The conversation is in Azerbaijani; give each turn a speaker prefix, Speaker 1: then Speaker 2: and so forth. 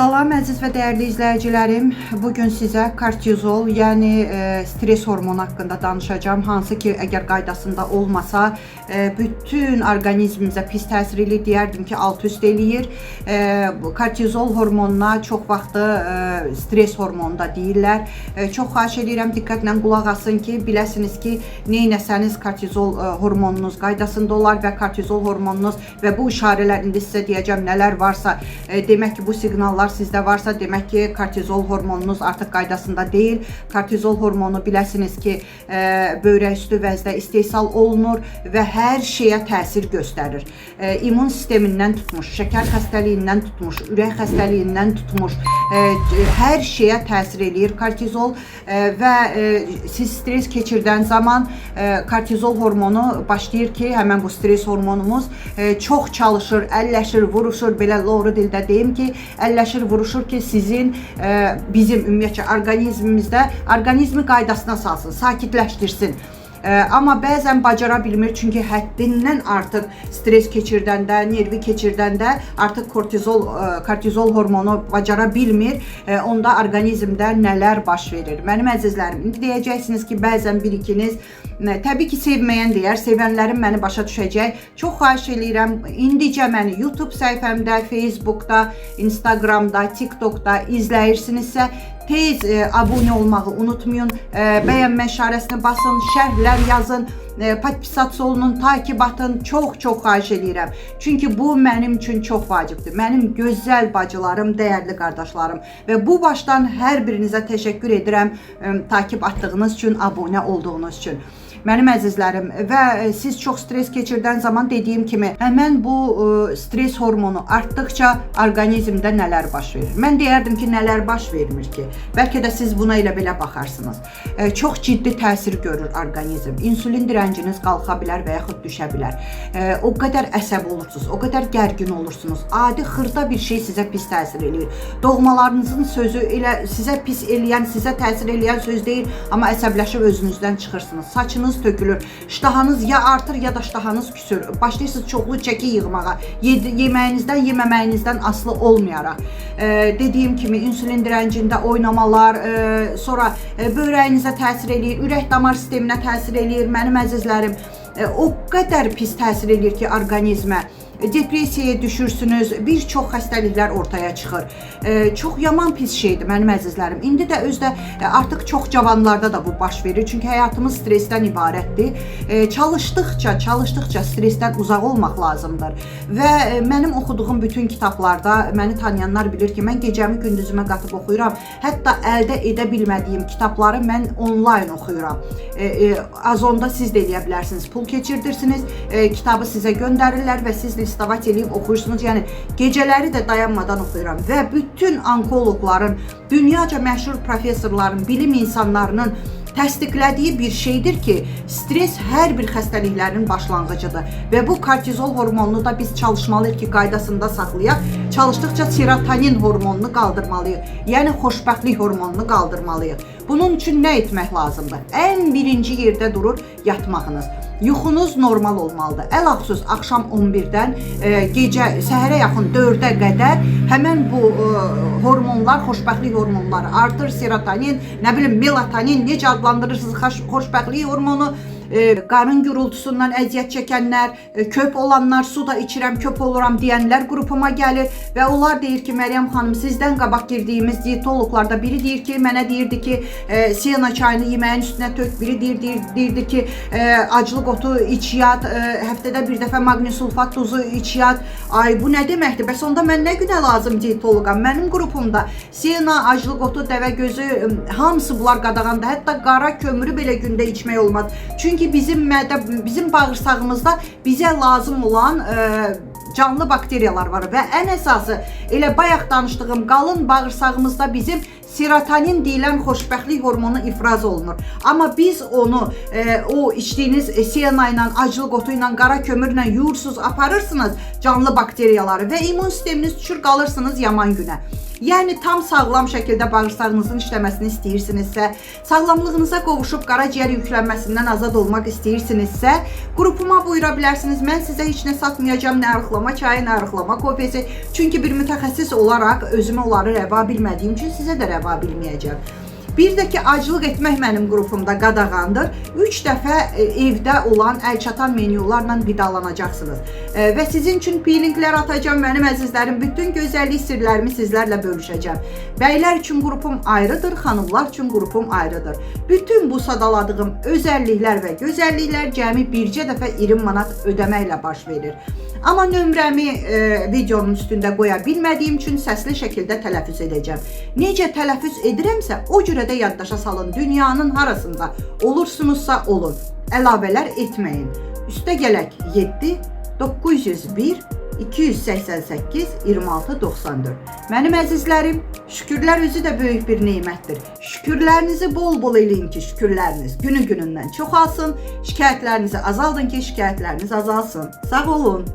Speaker 1: Salam əziz və dəyərli izləyicilərim. Bugün sizə kortizol, yəni stres hormonu haqqında danışacağım. Hansı ki, əgər qaydasında olmasa, bütün orqanizmimizə pis təsir eləyir, deyərdim ki, alt-üst eləyir. Kortizol hormonuna çox vaxtı stres hormonu da deyirlər. Çox xahiş edirəm, diqqətlə qulaq asın ki, biləsiniz ki, neynəsəniz kortizol hormonunuz qaydasında olar və kortizol hormonunuz və bu işarələr, indi sizə deyəcəm nələr varsa, demək ki, bu siqnallar sizdə varsa, demək ki, kortizol hormonunuz artıq qaydasında deyil. Kortizol hormonu biləsiniz ki, böyrək üstü vəzdə istehsal olunur və hər şeyə təsir göstərir. İmmun sistemindən tutmuş, şəkər xəstəliyindən tutmuş, ürək xəstəliyindən tutmuş, hər şeyə təsir eləyir kortizol və siz stres keçirdən zaman kortizol hormonu başlayır ki, həmən bu stres hormonumuz çox çalışır, əlləşir, vuruşur, belə doğru dildə deyim ki, əlləşir, vuruşur ki, sizin, bizim ümumiyyətcə orqanizmimizdə, orqanizmi qaydasına salsın, sakitləşdirsin. Amma bəzən bacara bilmir, çünki həddindən artıq stres keçirdəndə, nervi keçirdəndə artıq kortizol hormonu bacara bilmir, onda orqanizmdə nələr baş verir. Mənim əzizlərim, indi deyəcəksiniz ki, bəzən bir-ikiniz, təbii ki, sevməyən deyər, sevənlərim məni başa düşəcək. Çox xahiş eləyirəm, indicə məni YouTube səhifəmdə, Facebookda, Instagramda, TikTokda izləyirsinizsə, tez abunə olmağı unutmayın, bəyənmə işarəsini basın, şərhlər yazın, podpisasiya olunun, takib atın, çox xahiş edirəm. Çünki bu mənim üçün çox vacibdir. Mənim gözəl bacılarım, dəyərli qardaşlarım və bu başdan hər birinizə təşəkkür edirəm takib atdığınız üçün, abunə olduğunuz üçün. Mənim əzizlərim və siz çox stres keçirdən zaman dediyim kimi, həmən bu stres hormonu artdıqca orqanizmdə nələr baş verir? Mən deyərdim ki, nələr baş vermir ki? Bəlkə də siz buna elə belə baxarsınız. Çox ciddi təsir görür orqanizm. İnsulin direnciniz qalxa bilər və yaxud düşə bilər. O qədər əsəb olursunuz, o qədər gərgin olursunuz. Adi xırda bir şey sizə pis təsir eləyir. Doğmalarınızın sözü elə sizə pis eləyən, sizə təsir eləyən söz deyil, amma əsəbləşib özünüzdən çıxırsınız. Saçınız tökülür, iştahınız ya artır ya da iştahınız küsür. Başlayırsınız çoxlu çəki yığmağa, yeməyinizdən, yeməməyinizdən asılı olmayaraq. Dediyim kimi, insülin direncində oynamalar, sonra böyrəyinizə təsir eləyir, ürək damar sisteminə təsir eləyir. Mənim əzizlərim, o qədər pis təsir eləyir ki, orqanizmə. Depressiyaya düşürsünüz, bir çox xəstəliklər ortaya çıxır. Çox yaman pis şeydir mənim əzizlərim. İndi də özdə artıq çox cavanlarda da bu baş verir. Çünki həyatımız stresdən ibarətdir. Çalışdıqca stresdən uzaq olmaq lazımdır. Və mənim oxuduğum bütün kitablarda, məni tanıyanlar bilir ki, mən gecəmi gündüzümə qatıb oxuyuram. Hətta əldə edə bilmədiyim kitabları mən online oxuyuram. Azonda siz də eləyə bilərsiniz. Pul keçirdirsiniz, kitabı sizə göndərirlər və siz istavat eləyib oxuyursunuz. Yəni, gecələri də dayanmadan oxuyuram və bütün onkoloqların, dünyaca məşhur professorların, bilim insanlarının təsdiqlədiyi bir şeydir ki, stres hər bir xəstəliklərin başlanğıcıdır və bu kortizol hormonunu da biz çalışmalıyıq ki, qaydasında saxlayaq. Çalışdıqca serotonin hormonunu qaldırmalıyıq, yəni xoşbəxtlik hormonunu qaldırmalıyıq. Bunun üçün nə etmək lazımdır? Ən birinci yerdə durur yatmağınız. Yuxunuz normal olmalıdır. Ələxüsus axşam 11-dən gecə səhərə yaxın 4-ə qədər həmən bu hormonlar, xoşbəxtlik hormonları artır, serotonin, nə bilim, melatonin, necə adlandırırsınız, xoşbəxtlik hormonu, qarın gürültüsündən əziyyət çəkənlər, köp olanlar, su da içirəm, köp oluram deyənlər qrupuma gəlir və onlar deyir ki, Məryəm xanım, sizdən qabaq girdiyimiz diyetologlarda biri deyir ki, mənə deyirdi ki, siyana çayını yeməyin üstünə tök, biri deyirdi ki, aclıq otu iç yat, həftədə bir dəfə magnesulfat tozu iç yat. Ay, bu nə deməkdir? Bəs onda mən nə günə lazım diyetoloqa? Mənim qrupumda siyana, aclıq otu, dəvə gözü, hamısı bunlar qadağandır. Hətta qara kömürü belə gündə içmək olmaz. Çünki bizim bağırsağımızda bizə lazım olan canlı bakteriyalar var və ən əsası elə bayaq danışdığım qalın bağırsağımızda bizim serotonin deyilən xoşbəxtlik hormonu ifraz olunur. Amma biz onu o içdiyiniz siyana ilə, aclıq otu ilə, qara kömürlə yuyursunuz, aparırsınız canlı bakteriyaları və immun sisteminiz düşür, qalırsınız yaman günə. Yəni tam sağlam şəkildə bağırsağınızın işləməsini istəyirsinizsə, sağlamlığınıza qovuşub qaraciyər yüklənməsindən azad olmaq istəyirsinizsə, qrupuma buyura bilərsiniz. Mən sizə heç nə satmayacağam, nə arıqlama çayı, nə arıqlama kofesi. Çünki bir mütəxəssis olaraq özümə onları rəva bilmədiyim üçün sizə də rəva bilməyəcəm. Bir də ki, aclıq etmək mənim qrupumda qadağandır. 3 dəfə evdə olan əlçatan menyularla qidalanacaqsınız. Və sizin üçün peelinglər atacağım, mənim əzizlərim. Bütün gözəllik sirlərimi sizlərlə bölüşəcəm. Bəylər üçün qrupum ayrıdır, xanımlar üçün qrupum ayrıdır. Bütün bu sadaladığım özəlliklər və gözəlliklər cəmi bircə dəfə 20 manat ödəməklə baş verir. Amma nömrəmi videonun üstündə qoya bilmədiyim üçün səsli şəkildə tələffüz edəcəm. Necə tələffüz edirəmsə, o cürə də yaddaşa salın. Dünyanın harasında olursunuzsa olun. Əlavələr etməyin. Üstə gələk 7 901 288 26 94. Mənim əzizlərim, şükürlər özü də böyük bir nemətdir. Şükürlərinizi bol-bol eləyin ki, şükürləriniz günü-günündən çoxalsın. Şikayətlərinizi azaldın ki, şikayətləriniz azalsın. Sağ olun.